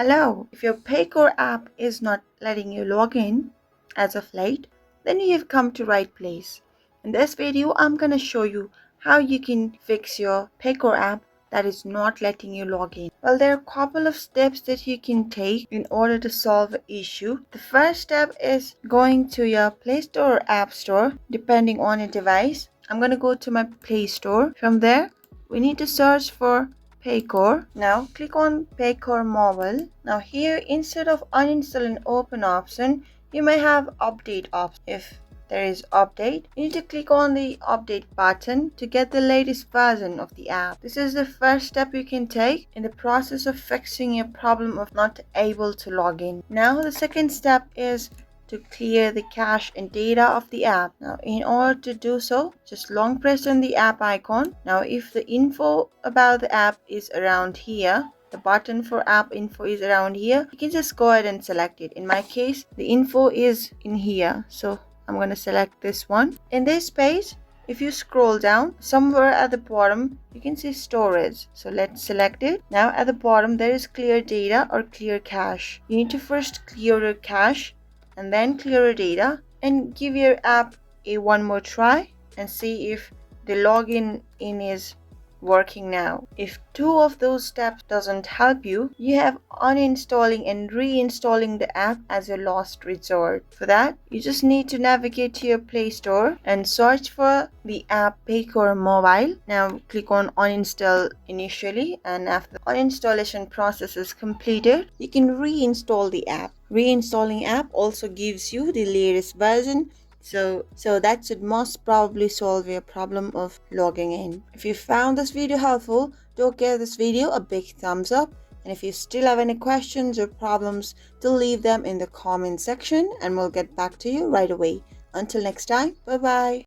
Hello, if your Paycor app is not letting you log in as of late, then you have come to right place. In this video, I'm going to show you how you can fix your Paycor app that is not letting you log in. Well, there are a couple of steps that you can take in order to solve the issue. The first step is going to your Play Store or App Store, depending on your device. I'm going to go to my Play Store. From there, we need to search for Paycor. Now click on Paycor Mobile. Now here, instead of uninstall and open option, you may have update option. If there is update, you need to click on the update button to get the latest version of the app. This is the first step you can take in the process of fixing your problem of not able to log in. Now the second step is to clear the cache and data of the app. Now in order to do so, just long press on the app icon. Now if the info about the app is around here, the button for app info is around here, you can just go ahead and select it. In my case, the info is in here, so I'm going to select this one. In this page, if you scroll down, somewhere at the bottom, you can see storage. So let's select it. Now at the bottom, there is clear data or clear cache. You need to first clear your cache and then clear your data and give your app a one more try and see if the login in is working now. If two of those steps doesn't help you, you have uninstalling and reinstalling the app as your last resort. For that, you just need to navigate to your Play Store and search for the app Paycor Mobile. Now click on uninstall initially, and after the uninstallation process is completed, you can reinstall the app. Reinstalling app also gives you the latest version. So that should most probably solve your problem of logging in. If you found this video helpful, do give this video a big thumbs up. And if you still have any questions or problems, do leave them in the comment section and we'll get back to you right away. Until next time, bye bye.